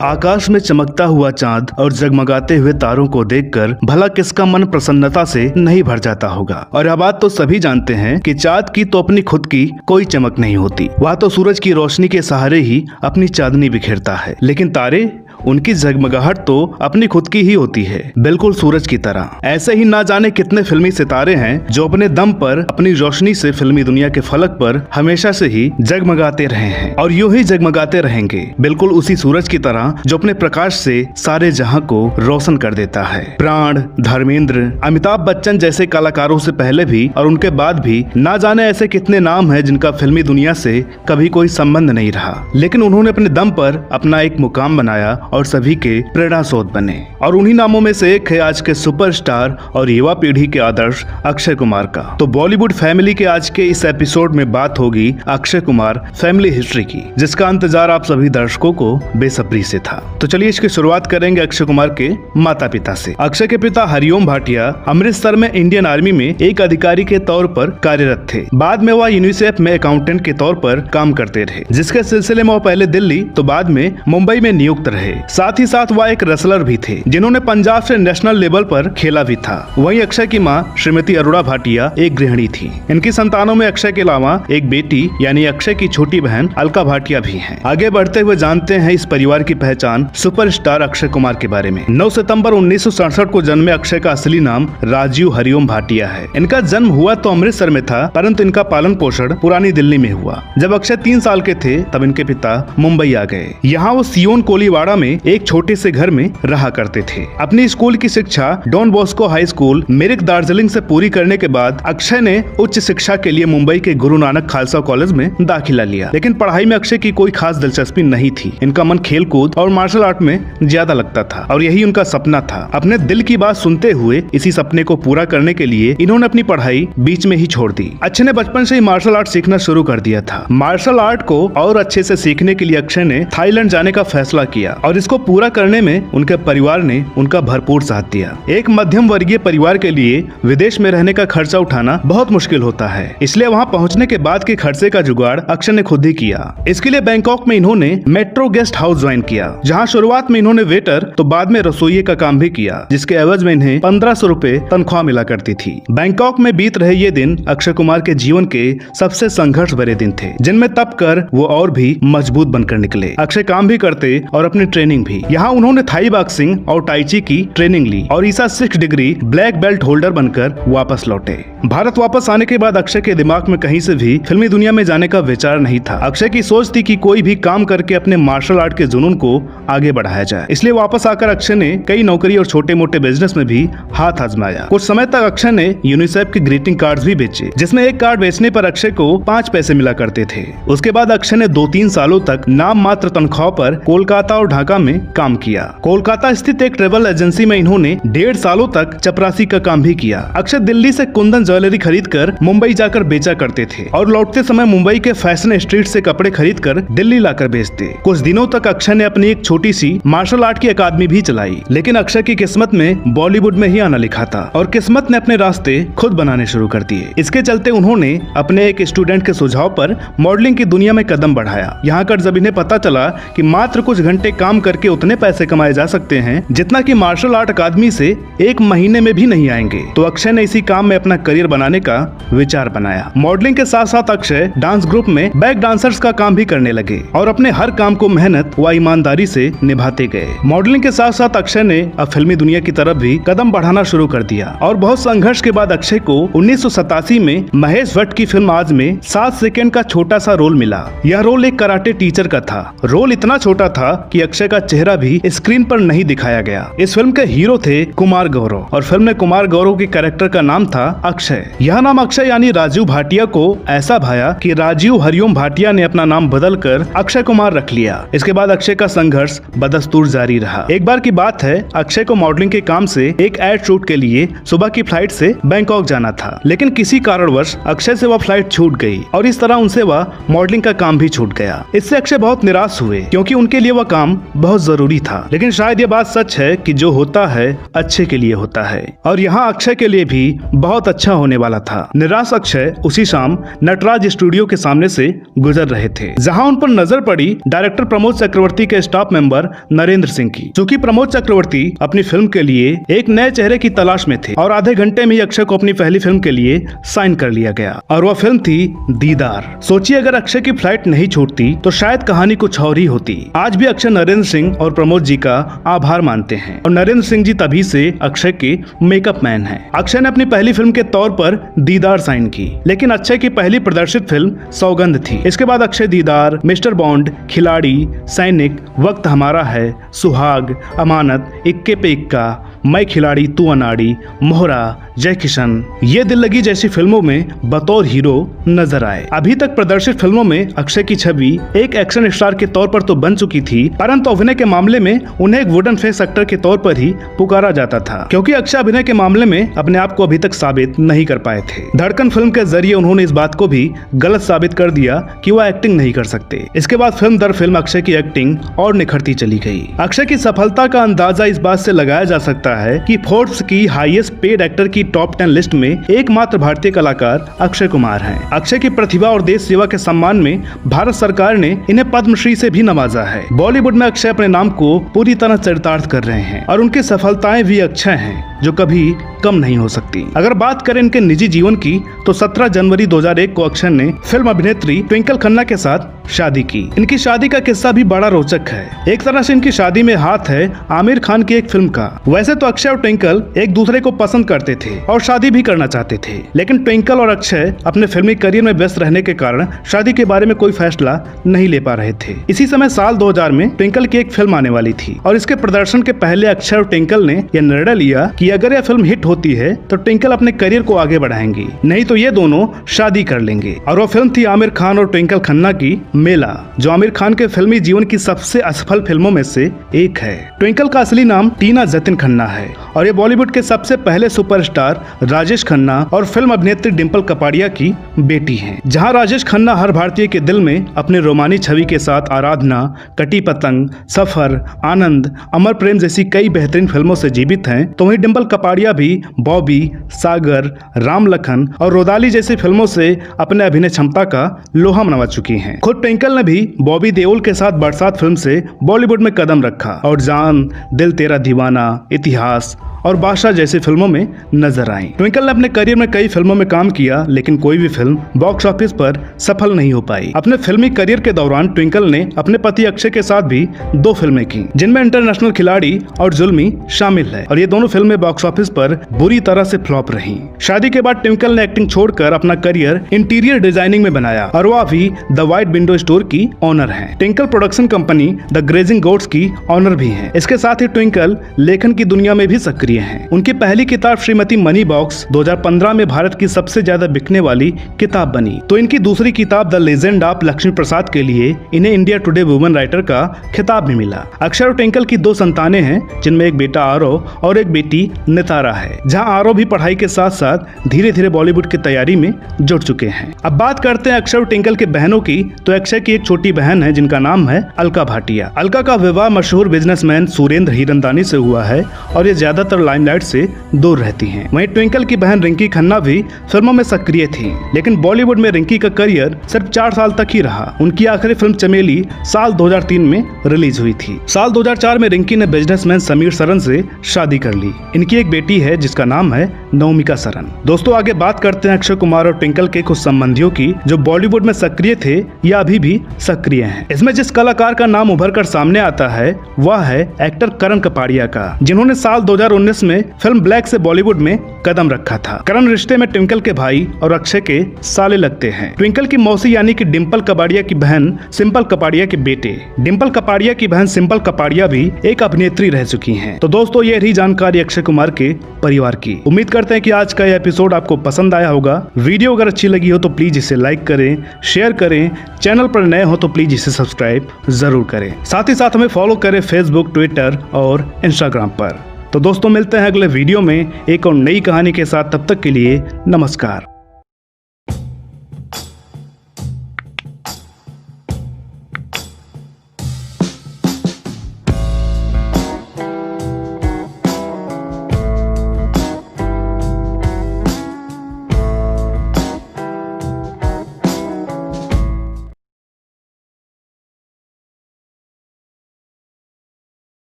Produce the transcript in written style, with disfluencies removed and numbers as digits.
आकाश में चमकता हुआ चांद और जगमगाते हुए तारों को देखकर भला किसका मन प्रसन्नता से नहीं भर जाता होगा। और यह बात तो सभी जानते हैं कि चांद की तो अपनी खुद की कोई चमक नहीं होती, वह तो सूरज की रोशनी के सहारे ही अपनी चांदनी बिखेरता है। लेकिन तारे, उनकी जगमगाहट तो अपनी खुद की ही होती है, बिल्कुल सूरज की तरह। ऐसे ही ना जाने कितने फिल्मी सितारे हैं जो अपने दम पर अपनी रोशनी से फिल्मी दुनिया के फलक पर हमेशा से ही जगमगाते रहे हैं और यूं ही जगमगाते रहेंगे, बिल्कुल उसी सूरज की तरह जो अपने प्रकाश से सारे जहां को रोशन कर देता है। प्राण, धर्मेंद्र, अमिताभ बच्चन जैसे कलाकारों से पहले भी और उनके बाद भी ना जाने ऐसे कितने नाम हैं जिनका फिल्मी दुनिया से कभी कोई संबंध नहीं रहा, लेकिन उन्होंने अपने दम पर अपना एक मुकाम बनाया और सभी के प्रेरणा स्रोत बने। और उन्हीं नामों में से एक है आज के सुपरस्टार और युवा पीढ़ी के आदर्श अक्षय कुमार का। तो बॉलीवुड फैमिली के आज के इस एपिसोड में बात होगी अक्षय कुमार फैमिली हिस्ट्री की, जिसका इंतजार आप सभी दर्शकों को बेसब्री से था। तो चलिए इसकी शुरुआत करेंगे अक्षय कुमार के माता पिता से। अक्षय के पिता हरिओम भाटिया अमृतसर में इंडियन आर्मी में एक अधिकारी के तौर पर कार्यरत थे। बाद में वह यूनिसेफ में अकाउंटेंट के तौर पर काम करते रहे, जिसके सिलसिले में वह पहले दिल्ली तो बाद में मुंबई में नियुक्त रहे। साथ ही साथ वह एक रेसलर भी थे जिन्होंने पंजाब से नेशनल लेवल पर खेला भी था। वहीं अक्षय की मां श्रीमती अरोड़ा भाटिया एक गृहिणी थी। इनकी संतानों में अक्षय के अलावा एक बेटी यानी अक्षय की छोटी बहन अलका भाटिया भी हैं। आगे बढ़ते हुए जानते हैं इस परिवार की पहचान सुपरस्टार अक्षय कुमार के बारे में। 9 सितंबर 1967 को जन्मे अक्षय का असली नाम राजीव हरिओम भाटिया है। इनका जन्म हुआ तो अमृतसर में था, परंतु इनका पालन पोषण पुरानी दिल्ली में हुआ। जब अक्षय 3 साल के थे तब इनके पिता मुंबई आ गए। यहाँ वो सियोन कोलीवाड़ा में एक छोटे से घर में रहा करते थे। अपनी स्कूल की शिक्षा Don Bosco high school Mirik Darjeeling से पूरी करने के बाद अक्षय ने उच्च शिक्षा के लिए मुंबई के गुरु नानक खालसा कॉलेज में दाखिला लिया। लेकिन पढ़ाई में अक्षय की कोई खास दिलचस्पी नहीं थी। इनका मन खेल कूद और मार्शल आर्ट में ज्यादा लगता था और यही उनका सपना था। अपने दिल की बात सुनते हुए इसी सपने को पूरा करने के लिए इन्होंने अपनी पढ़ाई बीच में ही छोड़ दी। अक्षय ने बचपन से ही मार्शल आर्ट सीखना शुरू कर दिया था। मार्शल आर्ट को और अच्छे से सीखने के लिए अक्षय ने थाईलैंड जाने का फैसला किया और इसको पूरा करने में उनके परिवार ने उनका भरपूर साथ दिया। एक मध्यम वर्गीय परिवार के लिए विदेश में रहने का खर्चा उठाना बहुत मुश्किल होता है, इसलिए वहां पहुंचने के बाद के खर्चे का जुगाड़ अक्षय ने खुद ही किया। इसके लिए बैंकॉक में इन्होंने मेट्रो गेस्ट हाउस ज्वाइन किया, जहां शुरुआत में इन्होंने वेटर तो बाद में रसोइये का काम भी किया, जिसके एवज में इन्हें 1500 रुपए तनख्वाह मिला करती थी। बैंकॉक में बीत रहे ये दिन अक्षय कुमार के जीवन के सबसे संघर्ष भरे दिन थे, जिनमें तप कर वो और भी मजबूत बनकर निकले। अक्षय काम भी करते और अपनी ट्रेनिंग भी। यहाँ उन्होंने थाई बॉक्सिंग और टाइची की ट्रेनिंग ली और ईसा 6 डिग्री ब्लैक बेल्ट होल्डर बनकर वापस लौटे। भारत वापस आने के बाद अक्षय के दिमाग में कहीं से भी फिल्मी दुनिया में जाने का विचार नहीं था। अक्षय की सोच थी कि कोई भी काम करके अपने मार्शल आर्ट के जुनून को आगे बढ़ाया जाए। इसलिए वापस आकर अक्षय ने कई नौकरी और छोटे मोटे बिजनेस में भी हाथ आजमाया। कुछ समय तक अक्षय ने यूनिसेफ के ग्रीटिंग कार्ड्स भी बेचे, जिसमें एक कार्ड बेचने पर अक्षय को 5 पैसे मिला करते थे। उसके बाद अक्षय ने 2-3 सालों तक नाम मात्र तनख्वाह पर कोलकाता और ढाका में काम किया। कोलकाता स्थित एक ट्रेवल एजेंसी में इन्होंने 1.5 सालों तक चपरासी का काम भी किया। अक्षय दिल्ली से कुंदन ज्वेलरी खरीदकर मुंबई जाकर बेचा करते थे और लौटते समय मुंबई के फैशन स्ट्रीट से कपड़े खरीदकर दिल्ली लाकर बेचते। कुछ दिनों तक अक्षय ने अपनी एक छोटी सी मार्शल आर्ट की अकादमी भी चलाई, लेकिन अक्षय की किस्मत में बॉलीवुड में ही आना लिखा था और किस्मत ने अपने रास्ते खुद बनाने शुरू कर दिए। इसके चलते उन्होंने अपने एक स्टूडेंट के सुझाव पर मॉडलिंग की दुनिया में कदम बढ़ाया। यहाँ कर जब इन्हें पता चला कि मात्र कुछ घंटे काम करके उतने पैसे कमाए जा सकते हैं जितना कि मार्शल आर्ट अकादमी से 1 महीने में भी नहीं आएंगे, तो अक्षय ने इसी काम में अपना करियर बनाने का विचार बनाया। मॉडलिंग के साथ साथ अक्षय डांस ग्रुप में बैक डांसर्स का काम भी करने लगे और अपने हर काम को मेहनत व ईमानदारी से निभाते गए। मॉडलिंग के साथ साथ अक्षय ने अब फिल्मी दुनिया की तरफ भी कदम बढ़ाना शुरू कर दिया और बहुत संघर्ष के बाद अक्षय को 1987 में महेश भट्ट की फिल्म आज में 7 सेकंड का छोटा सा रोल मिला। यह रोल एक कराटे टीचर का था। रोल इतना छोटा था कि अक्षय का चेहरा भी स्क्रीन पर नहीं दिखाया गया। इस फिल्म के हीरो थे कुमार गौरव और फिल्म में कुमार गौरव के कैरेक्टर का नाम था अक्षय। यह नाम अक्षय यानी राजीव भाटिया को ऐसा भाया कि राजीव हरिओम भाटिया ने अपना नाम बदलकर अक्षय कुमार रख लिया। इसके बाद अक्षय का संघर्ष बदस्तूर जारी रहा। एक बार की बात है, अक्षय को मॉडलिंग के काम से एक एड शूट के लिए सुबह की फ्लाइट से बैंकॉक जाना था, लेकिन किसी कारणवश अक्षय से वह फ्लाइट छूट गई और इस तरह उनसे वह मॉडलिंग का काम भी छूट गया। इससे अक्षय बहुत निराश हुए क्योंकि उनके लिए वह काम बहुत जरूरी था। लेकिन शायद ये बात सच है कि जो होता है अच्छे के लिए होता है, और यहाँ अक्षय के लिए भी बहुत अच्छा होने वाला था। निराश अक्षय उसी शाम नटराज स्टूडियो के सामने से गुजर रहे थे, जहाँ उन पर नजर पड़ी डायरेक्टर प्रमोद चक्रवर्ती के स्टाफ मेंबर नरेंद्र सिंह की। चूँकि प्रमोद चक्रवर्ती अपनी फिल्म के लिए एक नए चेहरे की तलाश में थे और आधे घंटे में ही अक्षय को अपनी पहली फिल्म के लिए साइन कर लिया गया, और वह फिल्म थी दीदार। सोचिए अगर अक्षय की फ्लाइट नहीं छूटती तो शायद कहानी कुछ और ही होती। आज भी अक्षय नरेंद्र सिंह और प्रमोद जी का आभार मानते हैं, और नरेंद्र सिंह जी तभी से अक्षय के मेकअप मैन हैं। अक्षय ने अपनी पहली फिल्म के तौर पर दीदार साइन की, लेकिन अक्षय की पहली प्रदर्शित फिल्म सौगंध थी। इसके बाद अक्षय दीदार, मिस्टर बॉन्ड, खिलाड़ी, सैनिक, वक्त हमारा है, सुहाग, अमानत, इक्के पे इक्का, मैं खिलाड़ी तू अनाड़ी, मोहरा, जय किशन, ये दिल लगी जैसी फिल्मों में बतौर हीरो नजर आए। अभी तक प्रदर्शित फिल्मों में अक्षय की छवि एक एक्शन स्टार के तौर पर तो बन चुकी थी, परंतु अभिनय के मामले में उन्हें एक वुडन फेस एक्टर के तौर पर ही पुकारा जाता था, क्योंकि अक्षय अभिनय के मामले में अपने आप को अभी तक साबित नहीं कर पाए थे। धड़कन फिल्म के जरिए उन्होंने इस बात को भी गलत साबित कर दिया कि वह एक्टिंग नहीं कर सकते। इसके बाद फिल्म दर फिल्म अक्षय की एक्टिंग और निखरती चली गई। अक्षय की सफलता का अंदाजा इस बात से लगाया जा सकता है कि फोर्ब्स की हाईएस्ट पेड एक्टर की टॉप 10 लिस्ट में एकमात्र भारतीय कलाकार अक्षय कुमार हैं। अक्षय की प्रतिभा और देश सेवा के सम्मान में भारत सरकार ने इन्हें पद्मश्री से भी नवाजा है। बॉलीवुड में अक्षय अपने नाम को पूरी तरह चरितार्थ कर रहे हैं, और उनकी सफलताएं भी अक्षय हैं जो कभी कम नहीं हो सकती। अगर बात करें इनके निजी जीवन की तो 17 जनवरी 2001 को अक्षय ने फिल्म अभिनेत्री ट्विंकल खन्ना के साथ शादी की। इनकी शादी का किस्सा भी बड़ा रोचक है। एक तरह से इनकी शादी में हाथ है आमिर खान की एक फिल्म का। वैसे तो अक्षय और ट्विंकल एक दूसरे को पसंद करते थे और शादी भी करना चाहते थे, लेकिन ट्विंकल और अक्षय अपने फिल्मी करियर में व्यस्त रहने के कारण शादी के बारे में कोई फैसला नहीं ले पा रहे थे। इसी समय साल 2000 में ट्विंकल की एक फिल्म आने वाली थी, और इसके प्रदर्शन के पहले अक्षय और ट्विंकल ने यह निर्णय लिया कि अगर यह फिल्म हिट होती है तो ट्विंकल अपने करियर को आगे बढ़ाएंगी, नहीं तो ये दोनों शादी कर लेंगे। और वो फिल्म थी आमिर खान और ट्विंकल खन्ना की मेला, जो आमिर खान के फिल्मी जीवन की सबसे असफल फिल्मों में से एक है। ट्विंकल का असली नाम टीना जतिन खन्ना है, और ये बॉलीवुड के सबसे पहले सुपरस्टार राजेश खन्ना और फिल्म अभिनेत्री डिम्पल कपाड़िया की बेटी हैं। जहां राजेश खन्ना हर भारतीय के दिल में अपने रोमानी छवि के साथ आराधना, कटी पतंग, सफर, आनंद, अमर प्रेम जैसी कई बेहतरीन फिल्मों से जीवित हैं, तो वहीं डिम्पल कपाड़िया भी बॉबी, सागर, राम लखन और रोदाली जैसी फिल्मों से अपने अभिनय क्षमता का लोहा मनवा चुकी हैं। खुद ट्विंकल ने भी बॉबी देओल के साथ बरसात फिल्म से बॉलीवुड में कदम रखा, और जान, दिल तेरा दीवाना, इतिहास और बादशाह जैसी फिल्मों में नजर आई। ट्विंकल ने अपने करियर में कई फिल्मों में काम किया, लेकिन कोई भी फिल्म बॉक्स ऑफिस पर सफल नहीं हो पाई। अपने फिल्मी करियर के दौरान ट्विंकल ने अपने पति अक्षय के साथ भी 2 फिल्में की, जिनमें इंटरनेशनल खिलाड़ी और जुल्मी शामिल है, और ये दोनों फिल्में बॉक्स ऑफिस पर बुरी तरह से फ्लॉप रही। शादी के बाद ट्विंकल ने एक्टिंग छोड़कर अपना करियर इंटीरियर डिजाइनिंग में बनाया, और वह अभी द व्हाइट विंडो स्टोर की ऑनर है। Twinkle production company the grazing goats की ऑनर भी है। इसके साथ ही ट्विंकल लेखन की दुनिया में भी सक्रिय हैं। उनकी पहली किताब श्रीमती मनी बॉक्स 2015 में भारत की सबसे ज्यादा बिकने वाली किताब बनी, तो इनकी दूसरी किताब द लेजेंड ऑफ लक्ष्मी प्रसाद के लिए इन्हें इंडिया टुडे वुमेन राइटर का खिताब भी मिला। अक्षय और ट्विंकल की 2 संतानें हैं, जिनमें एक बेटा आरव और एक बेटी नितारा है। जहां आरव भी पढ़ाई के साथ साथ धीरे धीरे बॉलीवुड की तैयारी में जुट चुके हैं। अब बात करते हैं अक्षय और ट्विंकल के बहनों की, तो अक्षय की एक छोटी बहन है जिनका नाम है अलका भाटिया। अलका का विवाह मशहूर बिजनेसमैन सुरेंद्र हीरनदानी से हुआ है, और ये ज्यादातर लाइमलाइट से दूर रहती हैं। वहीं ट्विंकल की बहन रिंकी खन्ना भी फिल्मों में सक्रिय थी, लेकिन बॉलीवुड में रिंकी का करियर सिर्फ 4 साल तक ही रहा। उनकी आखिरी फिल्म चमेली साल 2003 में रिलीज हुई थी। साल 2004 में रिंकी ने बिजनेसमैन समीर सरन से शादी कर ली। इनकी एक बेटी है जिसका नाम है नवमिका सरन। दोस्तों, आगे बात करते हैं अक्षय कुमार और ट्विंकल के कुछ संबंधियों की, जो बॉलीवुड में सक्रिय थे या अभी भी सक्रिय हैं। इसमें जिस कलाकार का नाम उभर कर सामने आता है वह है एक्टर करण कपाड़िया का, जिन्होंने साल 2019 में फिल्म ब्लैक से बॉलीवुड में कदम रखा था। करण रिश्ते में ट्विंकल के भाई और अक्षय के साले लगते हैं। ट्विंकल की मौसी यानी कि डिम्पल कपाड़िया की बहन सिंपल कपाड़िया के बेटे। डिम्पल कपाड़िया की बहन सिंपल कपाड़िया भी एक अभिनेत्री रह चुकी हैं। तो दोस्तों, ये रही जानकारी अक्षय कुमार के परिवार की। उम्मीद करते हैं कि आज का यह एपिसोड आपको पसंद आया होगा। वीडियो अगर अच्छी लगी हो तो प्लीज इसे लाइक करें, शेयर करें, चैनल पर नए हो तो प्लीज इसे सब्सक्राइब जरूर करें। साथ ही साथ हमें फॉलो करें फेसबुक, ट्विटर और इंस्टाग्राम पर। तो दोस्तों, मिलते हैं अगले वीडियो में एक और नई कहानी के साथ। तब तक के लिए नमस्कार।